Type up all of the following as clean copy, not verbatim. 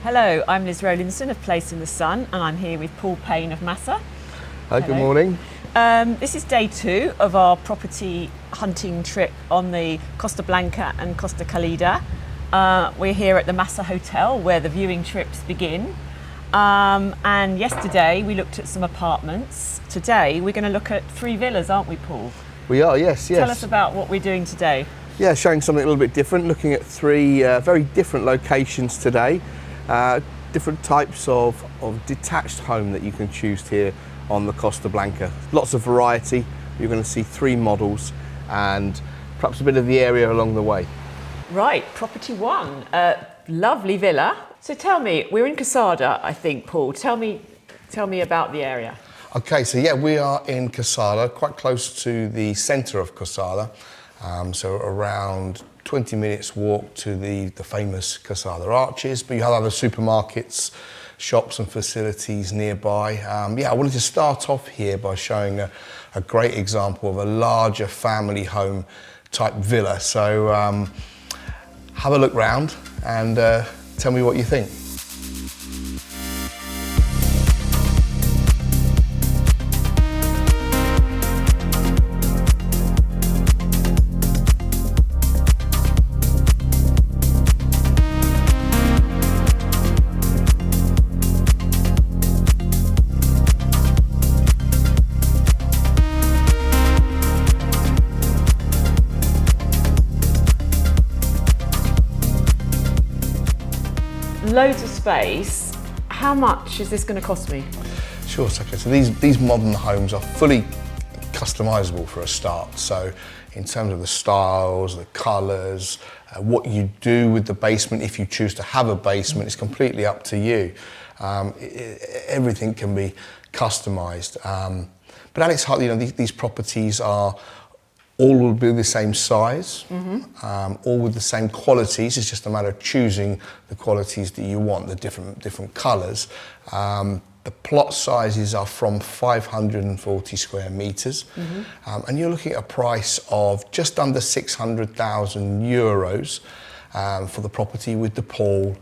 Hello, I'm Liz Rowlinson of Place in the Sun, and I'm here with Paul Payne of MASA. Hi, good morning. This is day 2 of our property hunting trip on the Costa Blanca and Costa Calida. We're here at the MASA Hotel where the viewing trips begin. And yesterday we looked at some apartments. Today we're going to look at 3 villas, aren't we, Paul? We are, yes. Tell us about what we're doing today. Yeah, showing something a little bit different, looking at 3 very different locations today. Different types of detached home that you can choose here on the Costa Blanca. Lots of variety. You're going to see 3 models and perhaps a bit of the area along the way. Right, property 1, lovely villa. So tell me, we're in Casada, I think, Paul. Tell me about the area. Okay, so yeah, we are in Casada, quite close to the centre of Casada. So around 20 minutes walk to the famous Casada Arches, but you have other supermarkets, shops and facilities nearby. I wanted to start off here by showing a great example of a larger family home type villa. So have a look round and tell me what you think. Loads of space. How much is this going to cost me? Sure, okay. So these modern homes are fully customisable for a start. So in terms of the styles, the colours, what you do with the basement, if you choose to have a basement, it's completely up to you. Everything can be customised. But at its heart, you know, these properties are all will be the same size, all with the same qualities. It's just a matter of choosing the qualities that you want, the different colours. The plot sizes are from 540 square metres, and you're looking at a price of just under 600,000 euros for the property with the pool,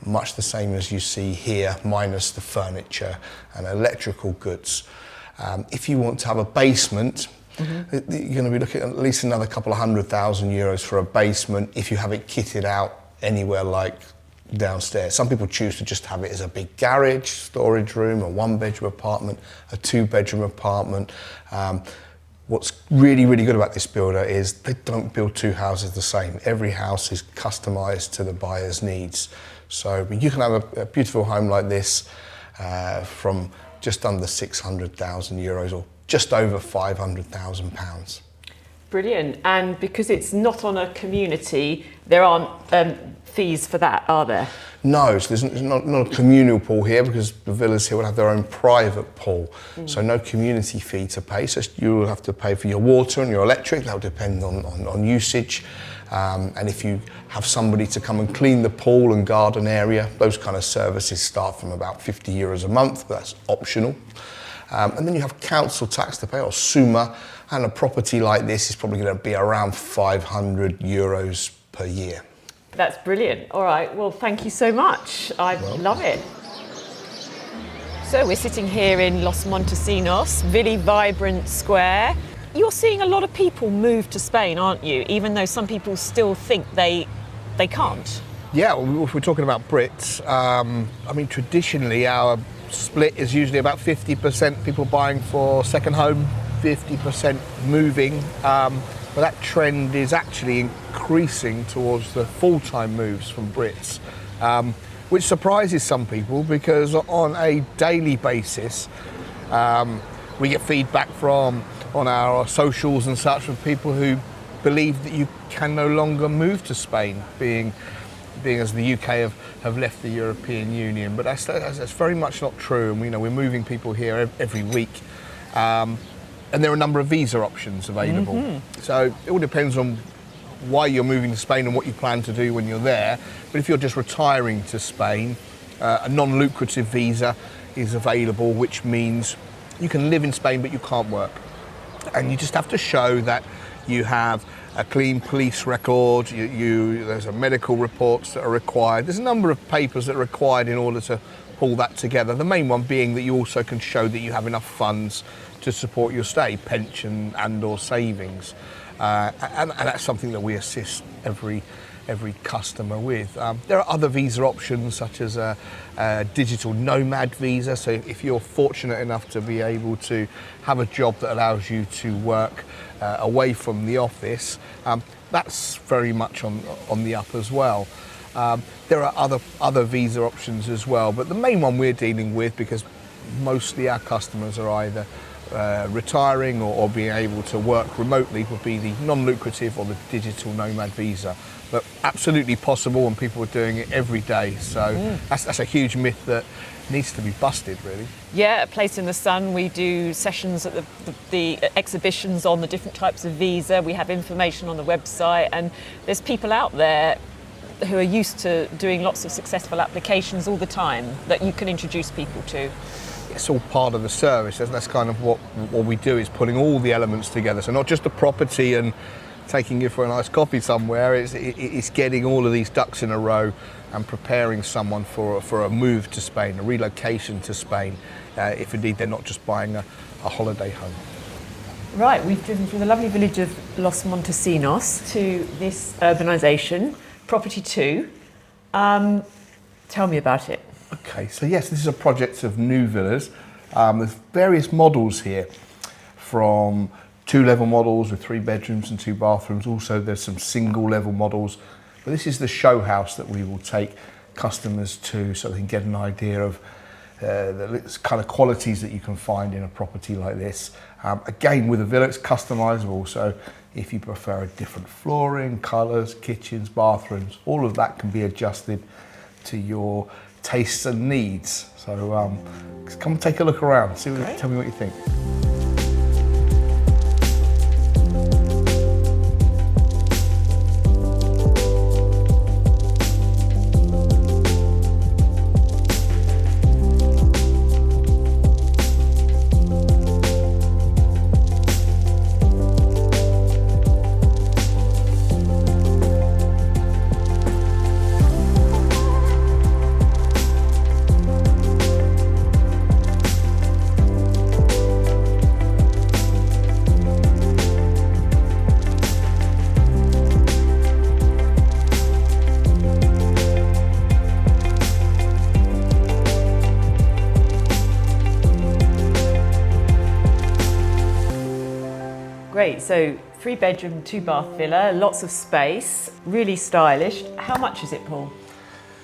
much the same as you see here, minus the furniture and electrical goods. If you want to have a basement, you're going to be looking at least another couple of 100,000 euros for a basement if you have it kitted out anywhere like downstairs. Some people choose to just have it as a big garage, storage room, a 1-bedroom apartment, a 2-bedroom apartment. What's really, really good about this builder is they don't build 2 houses the same. Every house is customised to the buyer's needs. So you can have a beautiful home like this from just under 600,000 euros or just over 500,000 pounds. Brilliant. And because it's not on a community, there aren't fees for that, are there? No, so there's not a communal pool here because the villas here will have their own private pool. So no community fee to pay. So you will have to pay for your water and your electric. That will depend on usage. And if you have somebody to come and clean the pool and garden area, those kind of services start from about 50 euros a month, but that's optional. And then you have council tax to pay, or SUMA, and a property like this is probably going to be around 500 euros per year. That's brilliant. All right, well, thank you so much. I love it. So we're sitting here in Los Montesinos, really vibrant square. You're seeing a lot of people move to Spain, aren't you? Even though some people still think they can't. Yeah, well, if we're talking about Brits, I mean, traditionally our split is usually about 50% people buying for second home, 50% moving. But that trend is actually increasing towards the full-time moves from Brits, which surprises some people because on a daily basis, we get feedback on our socials and such from people who believe that you can no longer move to Spain, being as the UK have left the European Union, but that's very much not true. And we're moving people here every week, and there are a number of visa options available. So it all depends on why you're moving to Spain and what you plan to do when you're there. But if you're just retiring to Spain, a non-lucrative visa is available, which means you can live in Spain but you can't work, and you just have to show that you have a clean police record, there's a medical reports that are required. There's a number of papers that are required in order to pull that together. The main one being that you also can show that you have enough funds to support your stay, pension and or savings. And that's something that we assist every customer with. There are other visa options such as a digital nomad visa. So if you're fortunate enough to be able to have a job that allows you to work away from the office, that's very much on the up as well. There are other visa options as well, but the main one we're dealing with, because mostly our customers are either retiring or being able to work remotely, would be the non-lucrative or the digital nomad visa. But absolutely possible, and people are doing it every day. So that's a huge myth that needs to be busted, really. Yeah, at Place in the Sun, we do sessions at the exhibitions on the different types of visa. We have information on the website, and there's people out there who are used to doing lots of successful applications all the time that you can introduce people to. It's all part of the service. That's kind of what we do, is putting all the elements together. So not just the property and taking you for a nice coffee somewhere, it's getting all of these ducks in a row and preparing someone for a move to Spain, a relocation to Spain, if indeed they're not just buying a holiday home. Right, we've driven from the lovely village of Los Montesinos to this urbanisation, Property 2. Tell me about it. Okay, so yes, this is a project of new villas. There's various models here, from 2-level models with 3 bedrooms and 2 bathrooms. Also, there's some single-level models. But this is the show house that we will take customers to, so they can get an idea of the kind of qualities that you can find in a property like this. Again, with a villa, it's customisable. So if you prefer a different flooring, colours, kitchens, bathrooms, all of that can be adjusted to your tastes and needs. So come take a look around, tell me what you think. Great, so 3-bedroom, 2-bath villa, lots of space, really stylish. How much is it, Paul?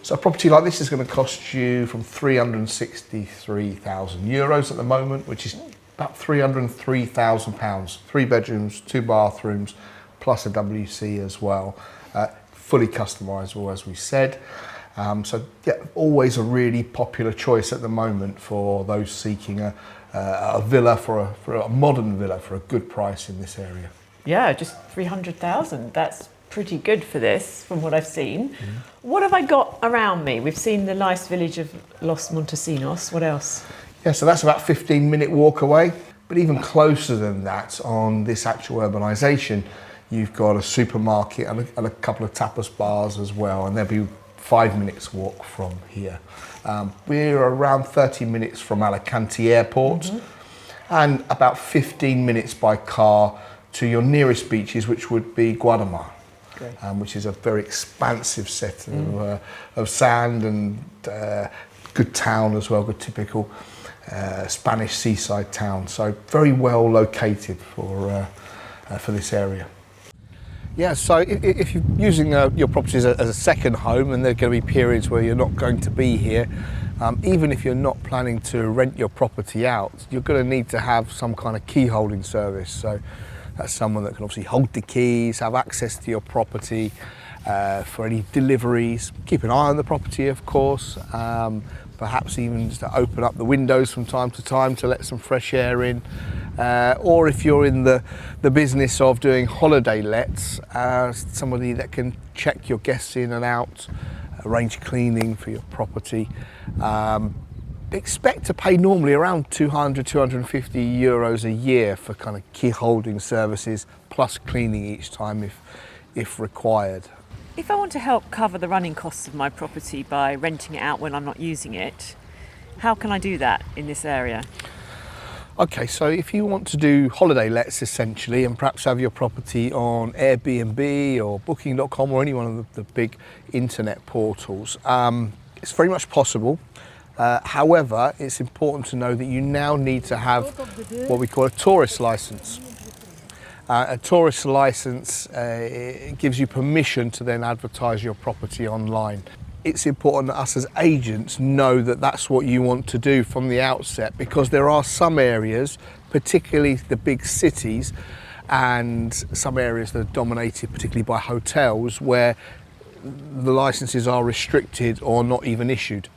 So a property like this is going to cost you from €363,000 at the moment, which is about £303,000. 3 bedrooms, 2 bathrooms, plus a WC as well. Fully customisable, as we said. So yeah, always a really popular choice at the moment for those seeking a villa, for a modern villa for a good price in this area. Yeah, just 300,000. That's pretty good for this, from what I've seen. What have I got around me? We've seen the nice village of Los Montesinos. What else? Yeah, so that's about 15-minute walk away. But even closer than that, on this actual urbanisation, you've got a supermarket and a couple of tapas bars as well, and there'll be 5 minutes walk from here. We're around 30 minutes from Alicante Airport, and about 15 minutes by car to your nearest beaches, which would be Guadamar, which is a very expansive set of sand and good town as well, good typical Spanish seaside town. So very well located for this area. Yeah, so if you're using your properties as a second home, and there are going to be periods where you're not going to be here, even if you're not planning to rent your property out, you're going to need to have some kind of key holding service. So that's someone that can obviously hold the keys, have access to your property for any deliveries, keep an eye on the property, of course, perhaps even just to open up the windows from time to time to let some fresh air in. Or if you're in the business of doing holiday lets, somebody that can check your guests in and out, arrange cleaning for your property. expect to pay normally around 200, 250 euros a year for kind of key holding services, plus cleaning each time if required. If I want to help cover the running costs of my property by renting it out when I'm not using it, how can I do that in this area? Okay, so if you want to do holiday lets essentially, and perhaps have your property on Airbnb or Booking.com or any one of the big internet portals, it's very much possible. However, it's important to know that you now need to have what we call a tourist license. A tourist license gives you permission to then advertise your property online. It's important that us as agents know that that's what you want to do from the outset, because there are some areas, particularly the big cities, and some areas that are dominated particularly by hotels, where the licenses are restricted or not even issued.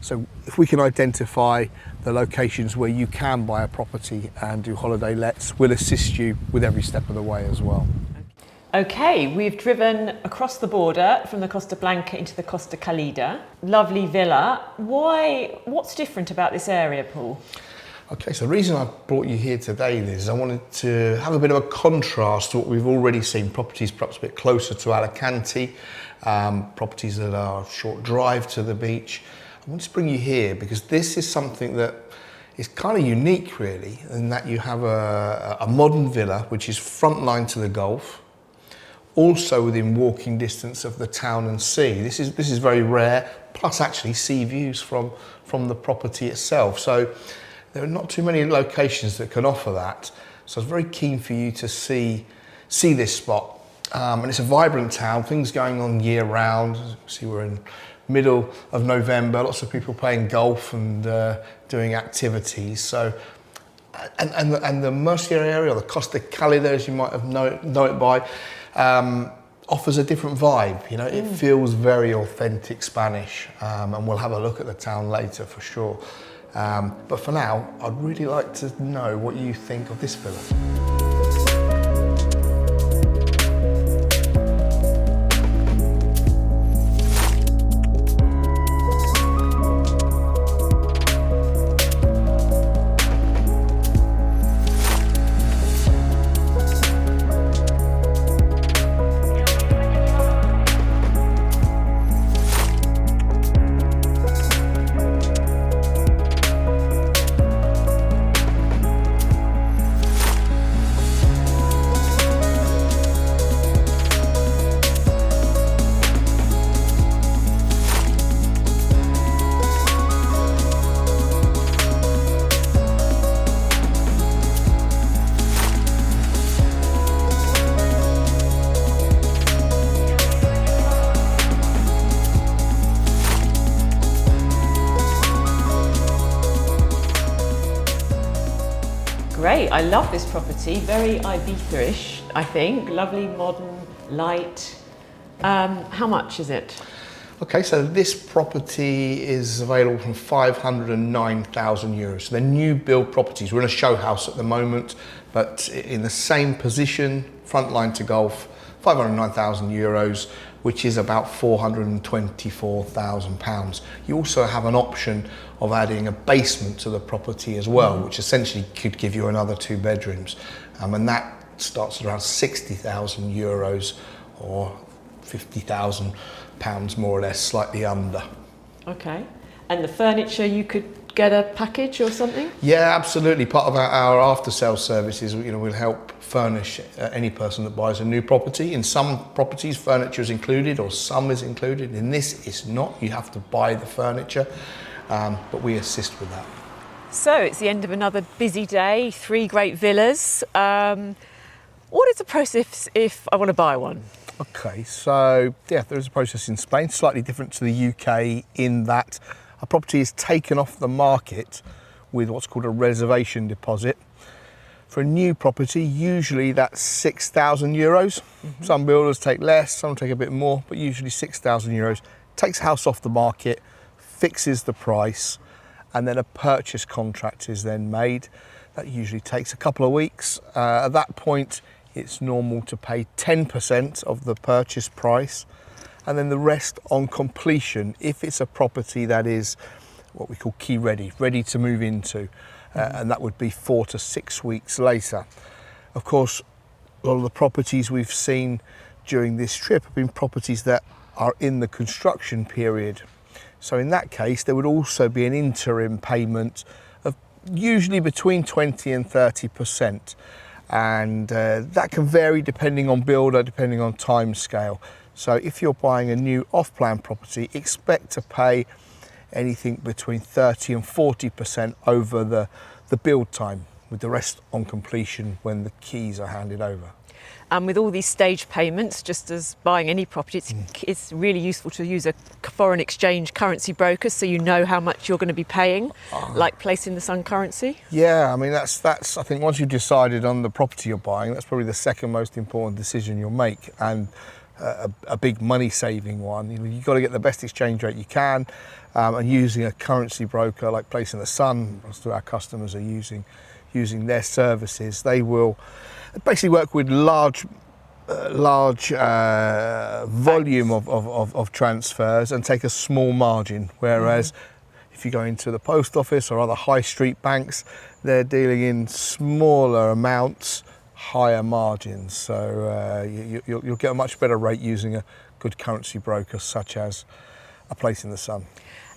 So if we can identify the locations where you can buy a property and do holiday lets, we'll assist you with every step of the way as well. Okay, we've driven across the border from the Costa Blanca into the Costa Calida. Lovely villa. What's different about this area, Paul? Okay, so the reason I brought you here today, Liz, is I wanted to have a bit of a contrast to what we've already seen. Properties perhaps a bit closer to Alicante, properties that are a short drive to the beach. I wanted to bring you here because this is something that is kind of unique really, in that you have a modern villa which is frontline to the Gulf, also within walking distance of the town and sea. This is very rare, plus actually sea views from the property itself. So there are not too many locations that can offer that. So I was very keen for you to see this spot. And it's a vibrant town, things going on year round. As you can see, we're in middle of November, lots of people playing golf and doing activities. So, and the Murcia area, or the Costa Calida, as you might have know it by, offers a different vibe. You know, it feels very authentic Spanish, and we'll have a look at the town later for sure. But for now, I'd really like to know what you think of this villa. Great, I love this property, very Ibiza-ish, I think. Lovely, modern, light. How much is it? Okay, so this property is available from 509,000 euros. So they're new build properties. We're in a show house at the moment, but in the same position, front line to Gulf, 509,000 euros, which is about £424,000. You also have an option of adding a basement to the property as well, which essentially could give you another 2 bedrooms. And that starts at around 60,000 euros or £50,000 more or less, slightly under. Okay. And the furniture, you could get a package or something? Yeah, absolutely. Part of our after sales services, we'll help furnish any person that buys a new property. In some properties, furniture is included, or some is included. In this, it's not. You have to buy the furniture, but we assist with that. So it's the end of another busy day. 3 great villas. What is the process if I want to buy one? Okay, so yeah, there is a process in Spain, slightly different to the UK in that a property is taken off the market with what's called a reservation deposit. For a new property, usually that's 6,000 euros. Some builders take less, some take a bit more, but usually 6,000 euros. Takes the house off the market, fixes the price, and then a purchase contract is then made. That usually takes a couple of weeks. At that point, it's normal to pay 10% of the purchase price, and then the rest on completion. If it's a property that is what we call key ready to move into, and that would be 4 to 6 weeks later. Of course, a lot of the properties we've seen during this trip have been properties that are in the construction period. So in that case, there would also be an interim payment of usually between 20 and 30%. And that can vary depending on builder, depending on time scale. So if you're buying a new off-plan property, expect to pay anything between 30 and 40% over the build time, with the rest on completion when the keys are handed over. And with all these stage payments, just as buying any property, it's really useful to use a foreign exchange currency broker so you know how much you're going to be paying, like placing the sun currency. Yeah, I mean, that's I think once you've decided on the property you're buying, that's probably the second most important decision you'll make, and a big money saving one. You've got to get the best exchange rate you can, and using a currency broker like Placing the Sun, most of our customers are using their services. They will basically work with large volume of transfers and take a small margin, whereas if you go into the post office or other high street banks, they're dealing in smaller amounts, higher margins. So you'll get a much better rate using a good currency broker such as a Placing the Sun.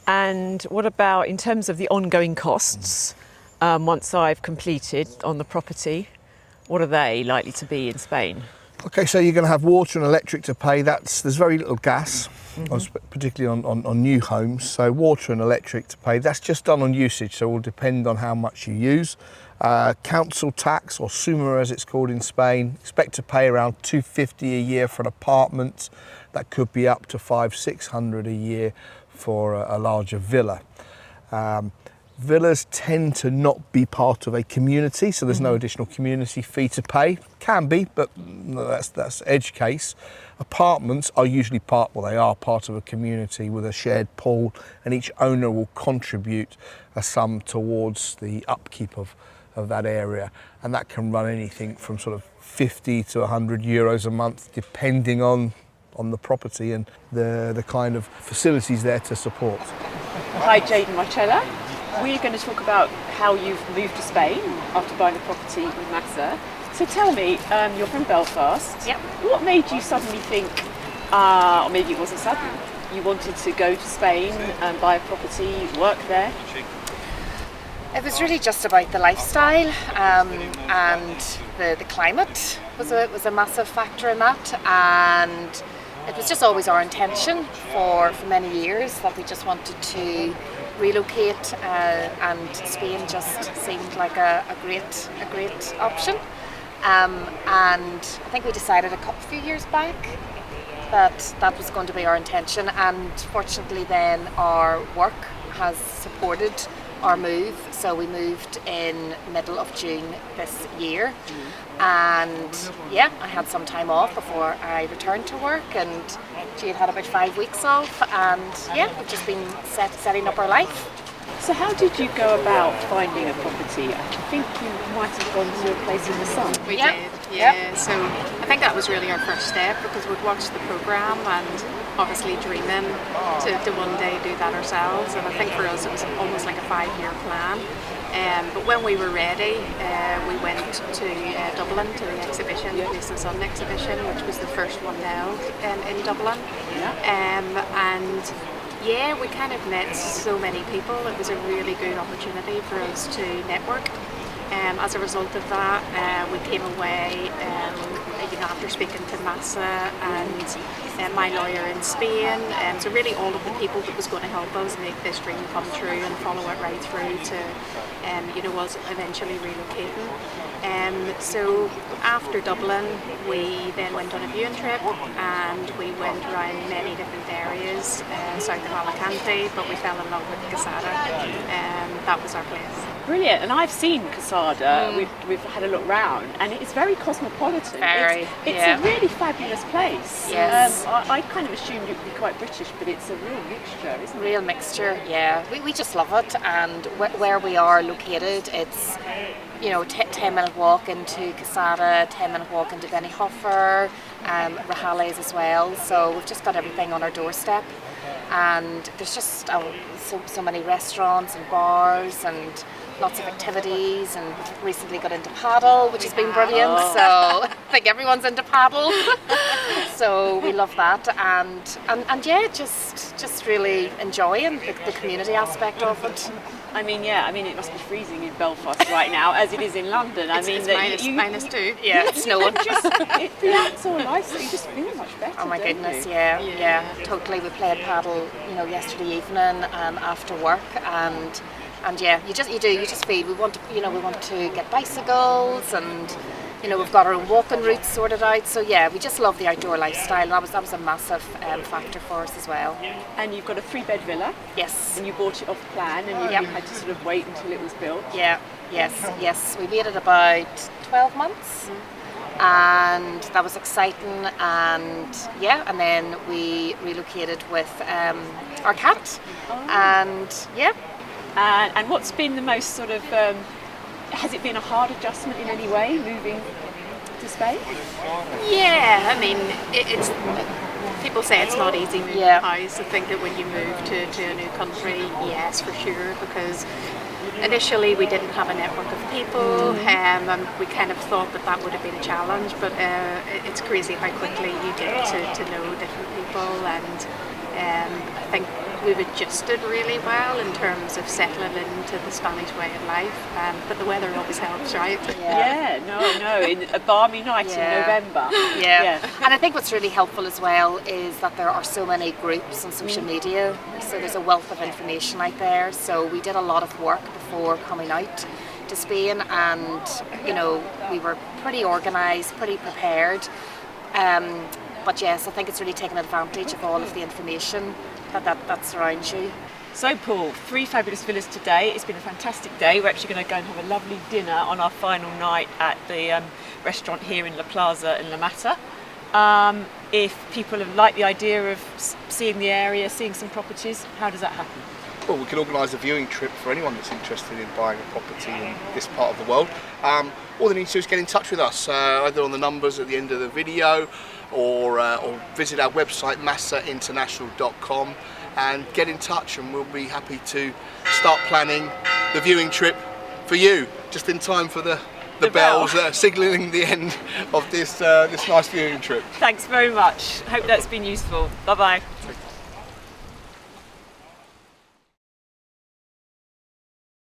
And what about in terms of the ongoing costs? Once I've completed on the property, what are they likely to be in Spain? Okay, so you're going to have water and electric to pay. There's very little gas, particularly on new homes. So water and electric to pay. That's just done on usage, so it will depend on how much you use. Council tax, or SUMA as it's called in Spain, expect to pay around $250 a year for an apartment. That could be up to $500-600 a year for a larger villa. Villas tend to not be part of a community, so there's no additional community fee to pay. Can be, but that's edge case. Apartments are usually part of a community with a shared pool, and each owner will contribute a sum towards the upkeep of that area, and that can run anything from sort of 50 to 100 euros a month, depending on the property and the kind of facilities there to support. Hi, Jade and Marcella. We're going to talk about how you've moved to Spain after buying a property with MASA. So tell me, you're from Belfast. Yep. What made you suddenly think, or maybe it wasn't sudden, you wanted to go to Spain and buy a property, work there? It was really just about the lifestyle, and the climate was a massive factor in that, and it was just always our intention for many years that we just wanted to relocate, and Spain just seemed like a great option, and I think we decided a few years back that was going to be our intention, and fortunately then our work has supported our move, so we moved in middle of June this year, and yeah, I had some time off before I returned to work, and Jade had about 5 weeks off, and yeah, we've just been setting up our life. So how did you go about finding a property? I think you might have gone to a Place in the Sun. We did, yeah. So I think that was really our first step, because we'd watched the programme and obviously dreaming to one day do that ourselves, and I think for us it was almost like a 5-year plan. But when we were ready, we went to Dublin to the exhibition, the Place in the Sun exhibition, which was the first one held in Dublin. And yeah, we kind of met so many people. It was a really good opportunity for us to network. As a result of that, we came away, after speaking to MASA and my lawyer in Spain, so really all of the people that was going to help us make this dream come true and follow it right through to, us eventually relocating. So after Dublin, we then went on a viewing trip, and we went around many different areas, south of Alicante, but we fell in love with Casada, and that was our place. Brilliant, and I've seen Casada. We've had a look round, and it's very cosmopolitan. It's a really fabulous place. Yes. I kind of assumed it would be quite British, but it's a real mixture, isn't it? Real mixture, yeah. We just love it, and where we are located, it's 10-minute walk into Casada, 10-minute walk into Benihoffer, Rajales as well. So we've just got everything on our doorstep. and there's just so many restaurants and bars and lots of activities, and recently got into paddle, which has been brilliant. So I think everyone's into paddle. So we love that, and yeah, just really enjoying the community aspect of it. I mean, it must be freezing in Belfast right now, as it is in London. It's -2. Yeah, it's snowing. The act's all nice, so you just feel much better. Oh my don't goodness, you? yeah, totally. We played paddle, yesterday evening after work, and yeah, you just feel we want to get bicycles, and we've got our own walking routes sorted out. So yeah, we just love the outdoor lifestyle. That was a massive factor for us as well. And you've got a 3-bed villa. Yes. And you bought it off plan, and you had to sort of wait until it was built. Yeah. Yes. We waited about 12 months. And that was exciting, and then we relocated with our cat, and yeah. And what's been the most sort of, has it been a hard adjustment in any way, moving to Spain? Yeah, I mean, it's people say it's not easy moving house. I think that when you move to a new country, yes, for sure, because initially we didn't have a network of people, and we kind of thought that would have been a challenge, but it's crazy how quickly you get to know different people, and I think we've adjusted really well in terms of settling into the Spanish way of life, but the weather always helps, right? Yeah, no, in a balmy night in November. Yeah, and I think what's really helpful as well is that there are so many groups on social media, so there's a wealth of information out there. So we did a lot of work before coming out to Spain, and we were pretty organised, pretty prepared. But yes, I think it's really taken advantage of all of the information that surrounds you. So Paul, 3 fabulous villas today. It's been a fantastic day. We're actually going to go and have a lovely dinner on our final night at the restaurant here in La Plaza in La Mata. If people have liked the idea of seeing the area, seeing some properties, how does that happen? Well, we can organise a viewing trip for anyone that's interested in buying a property in this part of the world. All they need to do is get in touch with us, either on the numbers at the end of the video, or visit our website masainternational.com and get in touch, and we'll be happy to start planning the viewing trip for you, just in time for the bells signalling the end of this nice viewing trip. Thanks very much. Hope that's been useful. Bye bye.